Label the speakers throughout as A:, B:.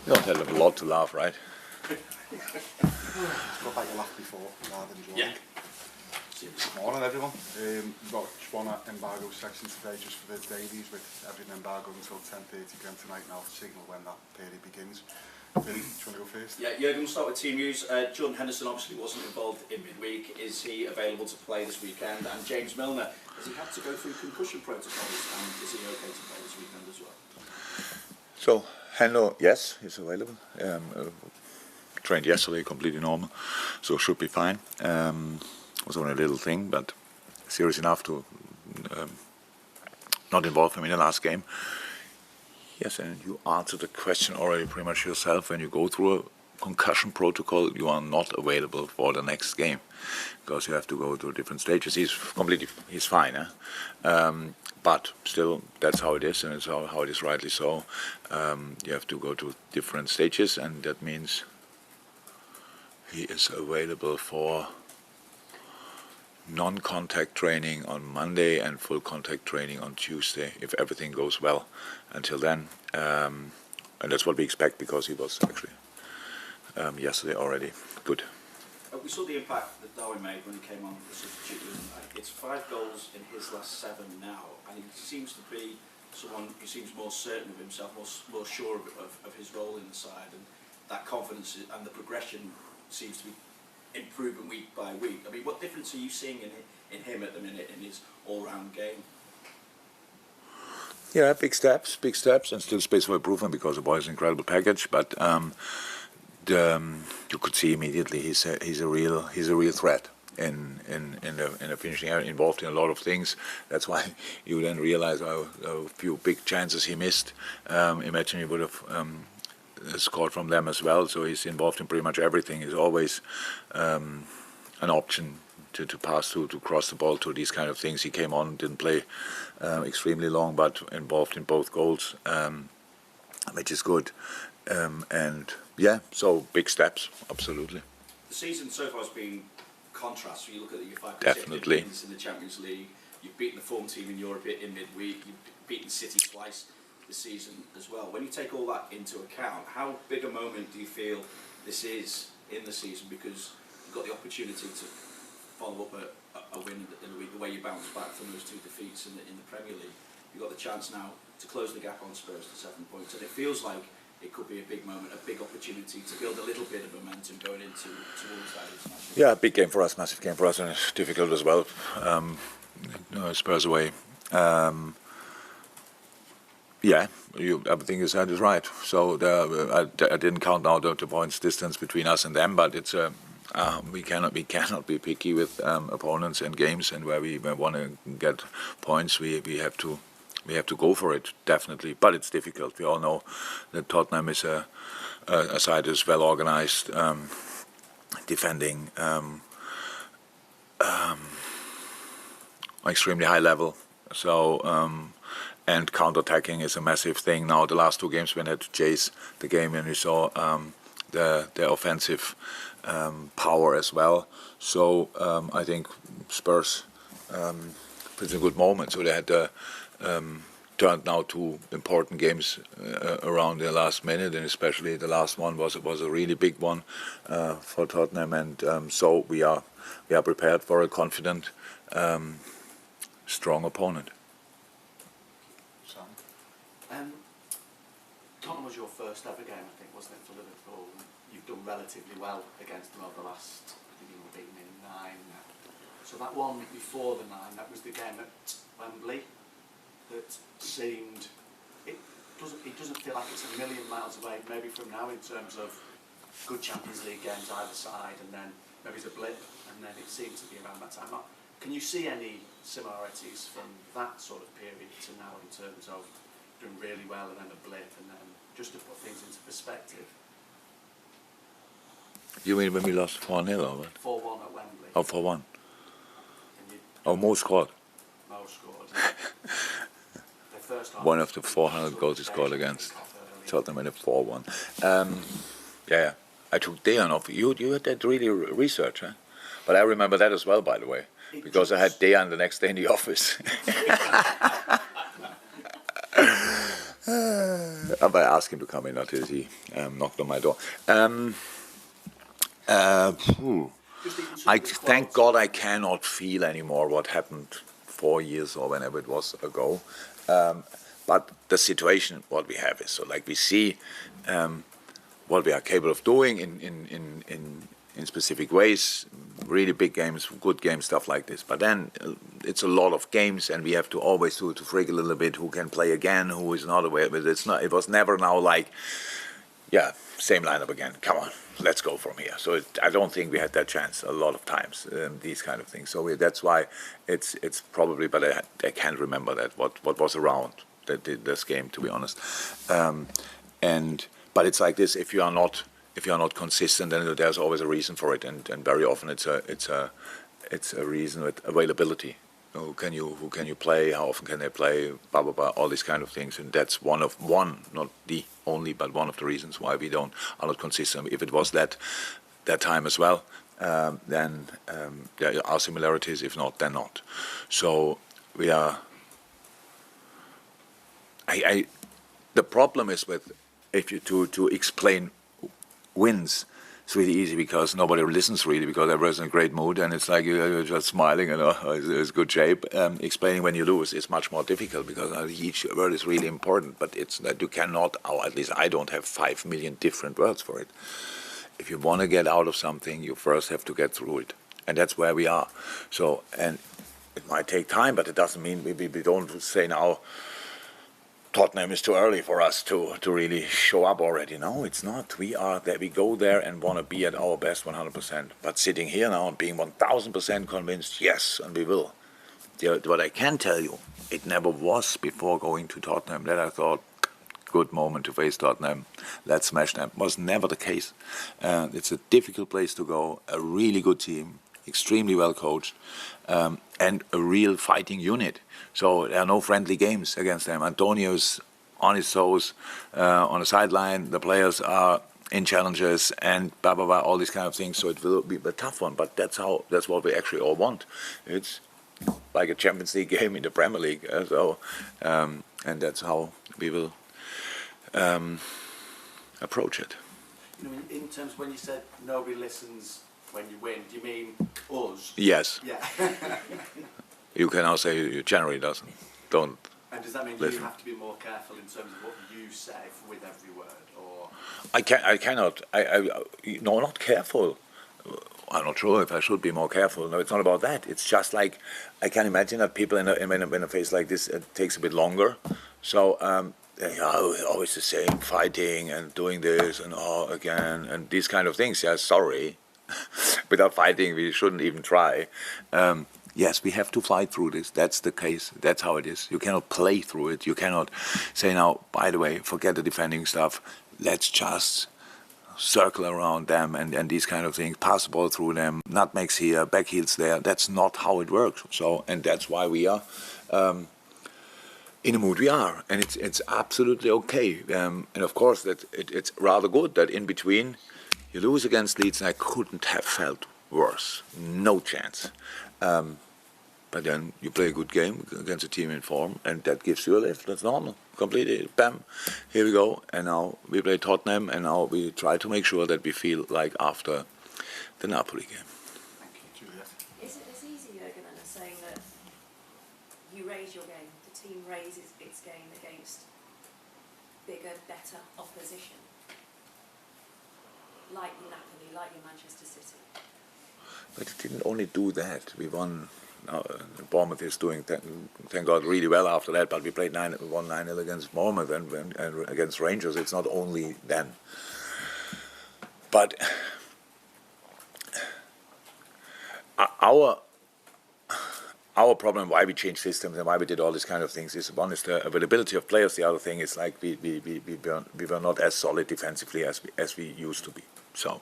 A: You don't have a lot to laugh, right?
B: It's got like you laughed before, rather than joking.
C: Yeah.
B: Good morning, everyone. We've got just one embargo section today, just for the dailies, with everything embargoed until 10:30 p.m. tonight. Now, signal when that period begins. Do you want to go first?
C: Yeah, Jurgen, we'll start with team news. Jordan Henderson obviously wasn't involved in midweek. Is he available to play this weekend? And James Milner, has he had to go through concussion protocols, and is he okay to play this weekend as well?
A: So, Hendo, yes, he's available. Trained yesterday, completely normal, so should be fine. Was only a little thing, but serious enough to not involve him in the last game. Yes, and you answered the question already pretty much yourself. When you go through a concussion protocol, you are not available for the next game because you have to go through different stages. He's fine, but still, that's how it is, and it's how it is rightly so. You have to go to different stages, and that means he is available for non-contact training on Monday and full contact training on Tuesday, if everything goes well until then. And that's what we expect, because he was actually yesterday already good.
C: We saw the impact that Darwin made when he came on the substitute. It's 5 goals in his last 7 now, and he seems to be someone who seems more certain of himself, more sure of his role in the side, and that confidence and the progression seems to be improving week by week. I mean, what difference are you seeing in him at the minute in his all-round game?
A: Yeah, big steps, and still space for improvement because the boy is an incredible package. But you could see immediately he's a real threat in the finishing area, involved in a lot of things. That's why you then realize how few big chances he missed. Imagine he would have scored from them as well. So he's involved in pretty much everything. He's always an option to pass to cross the ball to these kind of things. He came on, didn't play extremely long, but involved in both goals, which is good. And yeah, so big steps, absolutely.
C: The season so far has been contrast. You look at your 5
A: Definitely
C: wins in the Champions League. You've beaten the form team in Europe in midweek. You've beaten City twice this season as well. When you take all that into account, how big a moment do you feel this is in the season? Because you've got the opportunity to follow up a win in the week, the way you bounce back from those 2 defeats in the Premier League. You've got the chance now to close the gap on Spurs to 7 points, and it feels like it could be a big moment, a big opportunity to build a little bit of momentum going towards that international.
A: Yeah, big game for us, massive game for us, and it's difficult as well. Spurs away. Yeah, everything you said is right. So I didn't count now the points distance between us and them, but it's we cannot be picky with opponents and games, and where we want to get points, we have to go for it, definitely. But it's difficult. We all know that Tottenham is a side that's well organized, defending extremely high level. So. And counter-attacking is a massive thing. Now, the last 2 games, we had to chase the game, and we saw the offensive power as well. So I think Spurs it's a good moment. So they had turned now 2 important games around the last minute, and especially the last one was a really big one for Tottenham. And so we are prepared for a confident, strong opponent.
D: Tottenham was your first ever game, I think, wasn't it, for Liverpool? You've done relatively well against them over the last, I think you've beaten in 9 now. So that one before the 9, that was the game at Wembley that seemed, it doesn't feel like it's a million miles away maybe from now in terms of good Champions League games either side, and then maybe it's a blip, and then it seems to be around that time. Can you see any similarities from that sort of period to now in terms of doing really well and then a blip, and then just to put things into perspective?
A: You mean when we lost 4-0 or what?
D: 4-1 at Wembley.
A: Oh, 4-1. Mo scored.
D: Mo scored. The first half.
A: One of the 400 goals he scored against Tottenham in a 4-1. Yeah, I took Dejan off. You did really research, huh? But I remember that as well, by the way, because I had Dejan the next day in the office. But I asked him to come in until he knocked on my door.
C: Just even some
A: I
C: of the
A: thank
C: quotes.
A: God I cannot feel anymore what happened 4 years or whenever it was ago. But the situation, what we have is, so like we see what we are capable of doing in specific ways, really big games, good games, stuff like this. But then it's a lot of games, and we have to always to frig a little bit who can play again, who is not aware. But it's not. It was never now like, yeah, same lineup again. Come on, let's go from here. So I don't think we had that chance a lot of times. These kind of things. So that's why it's probably. But I can't remember that what was around this game, to be honest. But it's like this: if you are not consistent, then there's always a reason for it, and very often it's a reason with availability. Who can you play? How often can they play? Blah blah blah. All these kind of things, and that's one, not the only, but one of the reasons why we are not consistent. If it was that time as well, then there are similarities. If not, then not. So we are. The problem is with if you to explain wins, it's really easy because nobody listens really, because everyone's in a great mood and it's like you're just smiling and it's good shape. Explaining when you lose is much more difficult because each word is really important, but it's that you cannot, or at least I don't have 5 million different words for it. If you want to get out of something, you first have to get through it, and that's where we are. So, and it might take time, but it doesn't mean we don't say now Tottenham is too early for us to really show up already. No, it's not. We are there. We go there and want to be at our best 100%. But sitting here now and being 1,000% convinced, yes, and we will. What I can tell you, it never was before going to Tottenham that I thought, good moment to face Tottenham, let's smash them. It was never the case. It's a difficult place to go, a really good team, extremely well coached, and a real fighting unit. So there are no friendly games against them. Antonio's on his toes, on the sideline. The players are in challenges and blah blah blah, all these kind of things. So it will be a tough one. But that's what we actually all want. It's like a Champions League game in the Premier League. And that's how we will approach it.
D: You know, in terms when you said nobody listens when you win, do you mean us?
A: Yes.
D: Yeah.
A: You can now say you generally don't.
D: And does that mean
A: listen.
D: you have to be more careful in terms of what you say with every word, or?
A: I cannot. No, not careful. I'm not sure if I should be more careful. No, it's not about that. It's just like I can imagine that people in a phase like this, it takes a bit longer. So they are always the same, fighting and doing this and again and these kind of things. Yeah, sorry. Without fighting, we shouldn't even try. Yes, we have to fight through this. That's the case. That's how it is. You cannot play through it. You cannot say now, by the way, forget the defending stuff. Let's just circle around them and these kind of things, pass the ball through them, nutmegs here, back heels there. That's not how it works. So, and that's why we are in the mood we are, and it's absolutely okay. And of course, that it's rather good that in between you lose against Leeds, and I couldn't have felt worse. No chance. But then you play a good game against a team in form, and that gives you a lift. That's normal. Completely. Bam. Here we go. And now we play Tottenham, and now we try to make sure that we feel like after the Napoli game.
D: Thank you, Juliet.
E: Is it as easy, Jurgen, then, as saying that you raise your game, the team raises its game against bigger, better opposition, like your Napoli, like your Manchester City?
A: But it didn't only do that. We won. Bournemouth is doing, thank God, really well after that. But we played 9-0 against Bournemouth and against Rangers. It's not only then. But our problem, why we changed systems and why we did all these kind of things, is one is the availability of players. The other thing is like we were not as solid defensively as we used to be. So,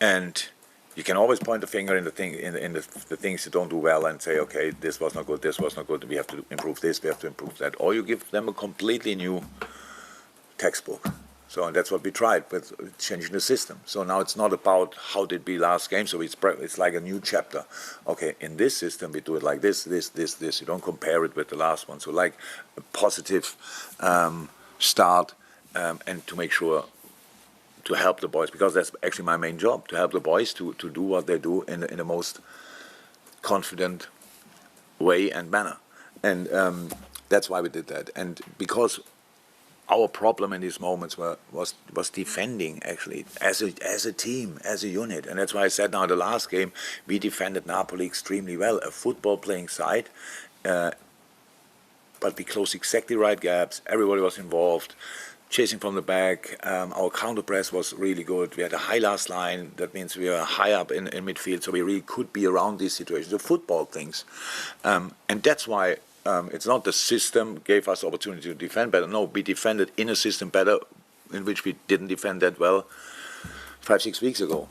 A: and you can always point the finger in the things you don't do well and say, okay, this was not good, we have to improve this, we have to improve that. Or you give them a completely new textbook. So and that's what we tried with changing the system. So now it's not about how did we last game, so it's like a new chapter. Okay, in this system we do it like this. You don't compare it with the last one. So like a positive start and to make sure to help the boys, because that's actually my main job, to help the boys to do what they do in the most confident way and manner. And that's why we did that. And because our problem in these moments was defending, actually, as a team, as a unit. And that's why I said now in the last game, we defended Napoli extremely well, a football-playing side, but we closed exactly right gaps, everybody was involved, chasing from the back, our counter press was really good, we had a high last line, that means we were high up in midfield, so we really could be around these situations, the football things. And that's why it's not the system gave us opportunity to defend better. No, we defended in a system better in which we didn't defend that well 5-6 weeks ago,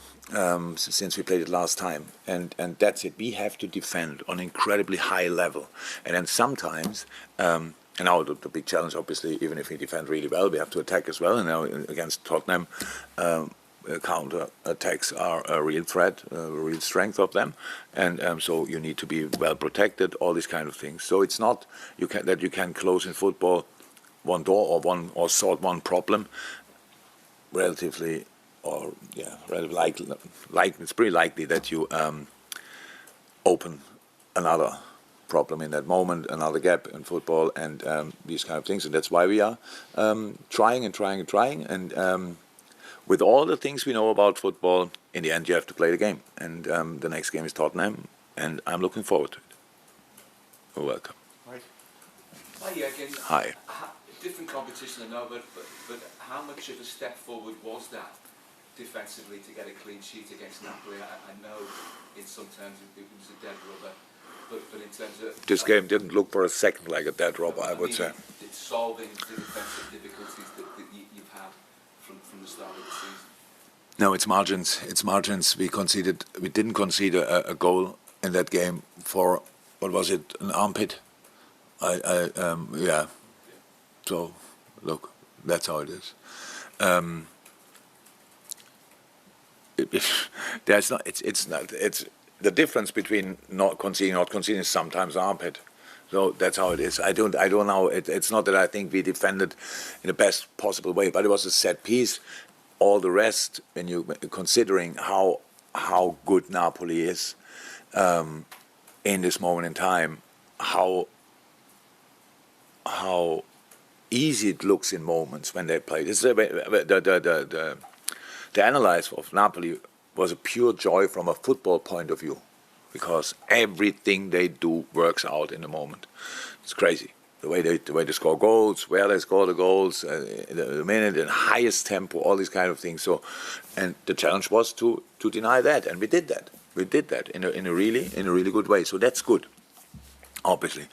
A: since we played it last time. And that's it. We have to defend on an incredibly high level. And then sometimes, and now the big challenge, obviously, even if we defend really well, we have to attack as well. And now against Tottenham, counter attacks are a real threat, a real strength of them, and so you need to be well protected. All these kind of things. So it's not that you can close in football one door or solve one problem relatively, or relatively likely. It's pretty likely that you open another problem in that moment, another gap in football, and these kind of things. And that's why we are trying, and with all the things we know about football, in the end you have to play the game. And the next game is Tottenham, and I'm looking forward to it. You're welcome.
F: Hi, Jurgen.
A: Hi.
F: Different competition, I know, but how much of a step forward was that defensively to get a clean sheet against Napoli? I know in some terms it was a dead rubber, but in terms of...
A: This game didn't look for a second like a dead rubber, I would say.
F: It's solving the defensive difficulties that you've had from the start of the season.
A: No, it's margins. It's margins. We didn't concede a goal in that game for, what was it, an armpit? Yeah. So, look, that's how it is. It's the difference between not conceding is sometimes armpit. So that's how it is. I don't know. It's not that I think we defended in the best possible way, but it was a set piece. All the rest, when you considering how good Napoli is in this moment in time, how easy it looks in moments when they play. The analysis of Napoli was a pure joy from a football point of view, because everything they do works out in the moment. It's crazy. The way they score goals, where they score the goals, the minute and highest tempo, all these kind of things. So, and the challenge was to deny that, and we did that. We did that in a really good way. So that's good, obviously.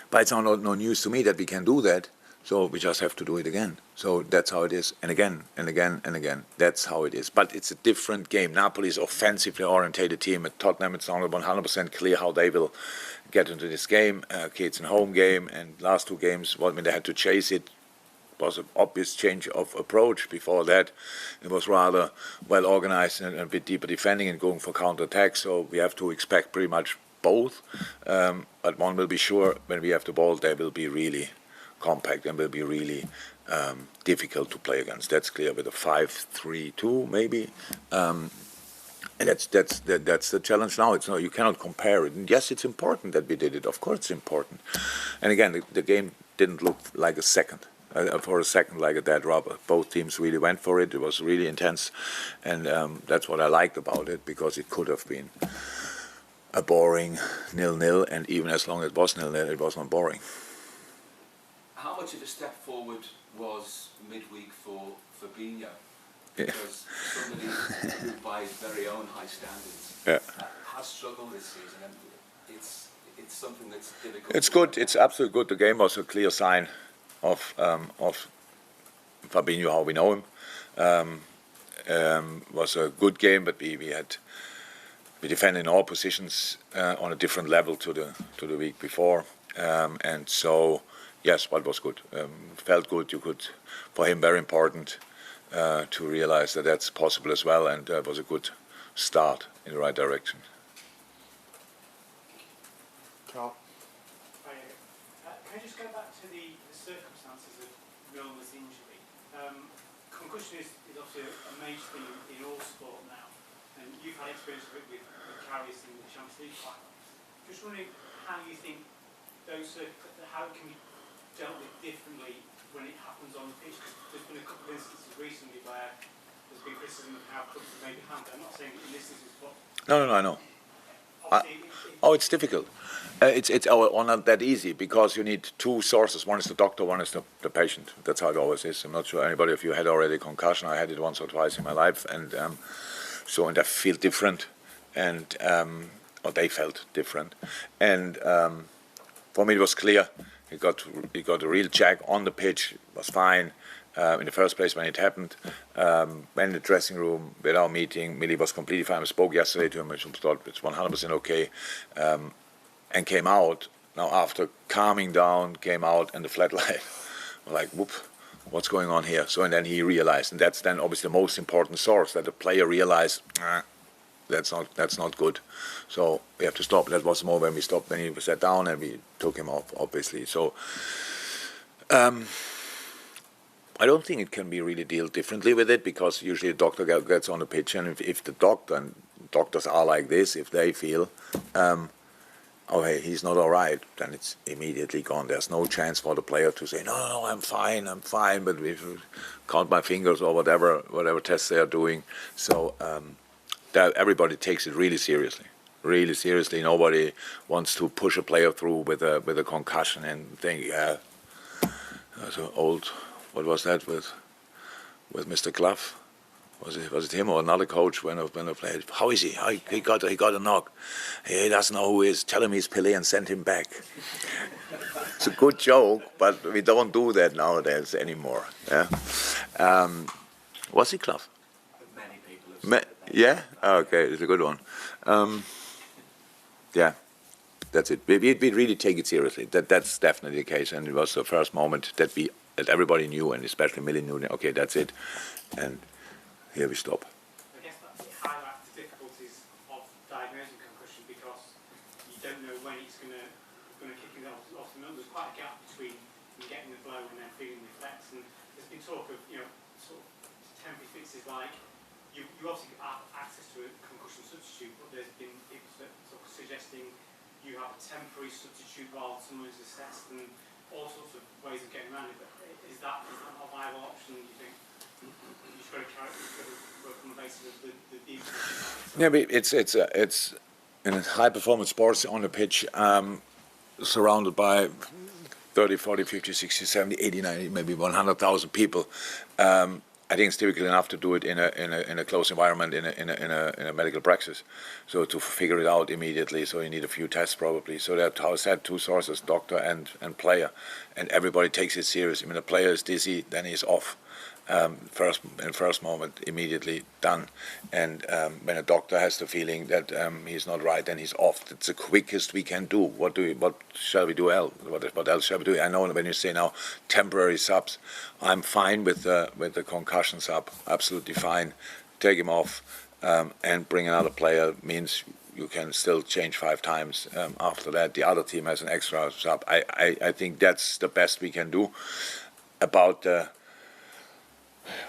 A: But it's no news to me that we can do that. So we just have to do it again. So that's how it is, and again and again and again. That's how it is. But it's a different game. Napoli is offensively orientated team. At Tottenham, it's not 100% clear how they will get into this game. Okay, it's a home game, and last two games, when they had to chase it, was an obvious change of approach. Before that, it was rather well organized and a bit deeper defending and going for counter-attack. So we have to expect pretty much both. But one will be sure, when we have the ball, they will be really compact and will be really difficult to play against. That's clear, with a 5-3-2 maybe. And that's the challenge now. It's no, you cannot compare it. And yes, it's important that we did it. Of course, it's important. And again, the game didn't look like for a second like a dead rubber. Both teams really went for it. It was really intense, and that's what I liked about it, because it could have been a boring 0-0, and even as long as it was 0-0, it was not boring.
F: How much of a step forward was midweek for Fabinho? Because somebody who, by his very own high standards, has struggled this season, and it's something that's difficult.
A: It's good. It's absolutely good. The game was a clear sign of Fabinho, how we know him. Was a good game, but we defended in all positions on a different level to the week before, and so. Yes, but it was good. Felt good. For him, very important to realize that that's possible as well, and it was a good start in the right direction.
B: Carl?
G: Can I just go back to the circumstances of Rome as the concussion is obviously a major thing in all sport now, and you've had experience with carriers in the Champions League final. Just wondering how you think how it can be dealt with differently when it happens on the pitch. There's been a couple of instances recently where there's been criticism of how clubs have maybe handled it. I'm not saying in this instance, but
A: No, I know. It's difficult. It's not that easy because you need two sources. One is the doctor, one is the patient. That's how it always is. I'm not sure anybody of you had already concussion. I had it once or twice in my life, and I feel different, and or they felt different, and for me it was clear. He got a real check on the pitch. It was fine. In the first place when it happened, went in the dressing room with our meeting. Millie was completely fine. I spoke yesterday to him. I thought it's 100% okay, and came out. Now after calming down, came out and the flat light. Like, whoop, what's going on here? So and then he realized, and that's then obviously the most important source, that the player realized, that's not good. So we have to stop. That was more when we stopped, when he sat down and we took him off, obviously. So. I don't think it can be really dealt differently with it, because usually the doctor gets on the pitch, and if the doctor, and doctors are like this, if they feel, hey, he's not all right, then it's immediately gone. There's no chance for the player to say, no, I'm fine, but if count my fingers or whatever tests they are doing. So everybody takes it really seriously. Really seriously. Nobody wants to push a player through with a concussion and think, yeah, that's an old. What was that with Mr. Klopp? Was it him or another coach when I played? How is he? He got a knock. He doesn't know who he is. Tell him he's Pelé and send him back. It's a good joke, but we don't do that nowadays anymore. Yeah. Was he Klopp?
D: Many people have said that.
A: Yeah. Okay, it's a good one. Yeah. That's it. We really take it seriously. That's definitely the case, and it was the first moment that everybody knew, and especially Millie knew. Okay, that's it, and here we stop.
G: I guess that highlights the difficulties of diagnosing concussion, because you don't know when it's going to kick in. Often there's quite a gap between getting the blow and then feeling the effects. And there's been talk of sort of temporary fixes, like you obviously have access to a concussion substitute, but there's been people sort of suggesting you have a temporary substitute while someone is assessed, and all sorts of ways of getting around it. But is that not a viable option, do you think? You've got to work on the basis of the
A: Yeah, but it's in high performance sports on the pitch, surrounded by 30, 40, 50, 60, 70, 80, 90, maybe 100,000 people. I think it's typically enough to do it in a close environment, in a medical practice. So to figure it out immediately, so you need a few tests probably. So that, how I said, two sources, doctor and player, and everybody takes it seriously. When the player is dizzy, then he's off. First moment, immediately done. And when a doctor has the feeling that he's not right, then he's off. It's the quickest we can do. What shall we do? What else shall we do? I know when you say now temporary subs, I'm fine with the concussion sub. Absolutely fine. Take him off and bring another player. Means you can still change 5 times after that. The other team has an extra sub. I think that's the best we can do. About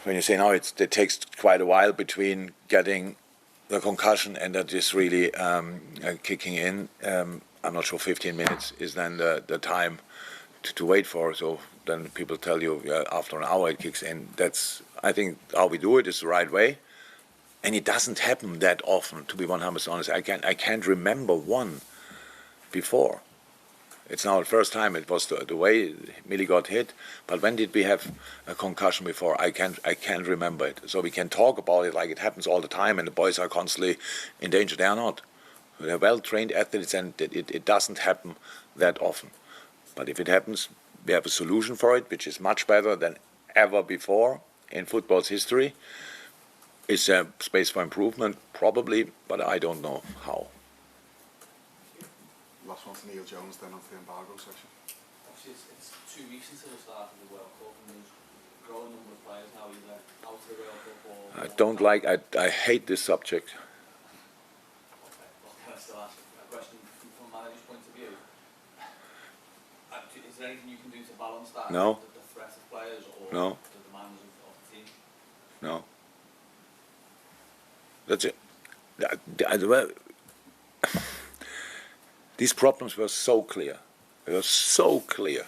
A: when you say now, it takes quite a while between getting the concussion and that is really kicking in. I'm not sure 15 minutes is then the time to wait for. So then people tell you after an hour it kicks in. That's, I think, how we do it is the right way. And it doesn't happen that often, to be 100% honest. I can't remember one before. It's now the first time. It was the way Millie got hit. But when did we have a concussion before? I can't remember it. So we can talk about it like it happens all the time, and the boys are constantly in danger. They are not. They're well-trained athletes, and it doesn't happen that often. But if it happens, we have a solution for it, which is much better than ever before in football's history. Is there space for improvement? Probably, but I don't know how.
B: Last one to Neil Jones, then on to the embargo section.
F: Obviously, it's 2 weeks until the start of the World Cup, and there's a growing number of players now either out of the World Cup or...
A: I don't like, I hate this subject.
F: Okay, well, can I still ask a question from a manager's point of view? Is there anything you can do to balance that?
A: No.
F: The threat of players or
A: No.
F: the demands of the team?
A: No. That's it. These problems were so clear. They were so clear.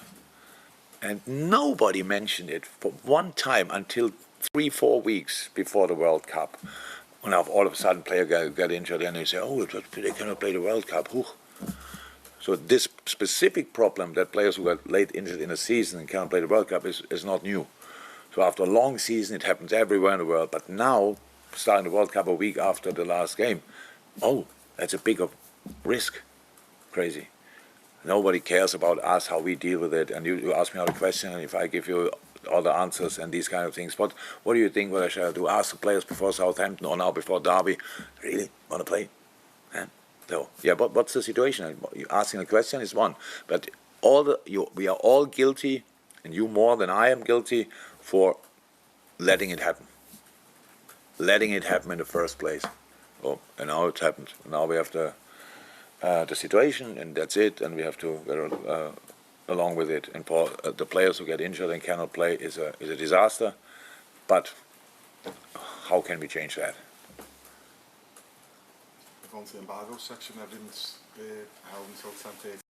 A: And nobody mentioned it for one time until 3-4 weeks before the World Cup. When all of a sudden player got injured and they say, oh, they cannot play the World Cup. Whew. So this specific problem that players who got late injured in a season and cannot play the World Cup is not new. So after a long season, it happens everywhere in the world. But now, starting the World Cup a week after the last game, oh, that's a bigger risk. Crazy. Nobody cares about us, how we deal with it. And you ask me all the question, and if I give you all the answers and these kind of things, what do you think what I shall do? Ask the players before Southampton or now before Derby, really want to play? So, yeah, but what's the situation? Asking a question is one, but we are all guilty, and you more than I am guilty, for letting it happen. Letting it happen in the first place. Oh, and now it happened. Now we have the situation, and that's it, and we have to go along with it. And the players who get injured and cannot play is a disaster, but how can we change that?
B: We're going to the embargo section. Everything's held until 10:30.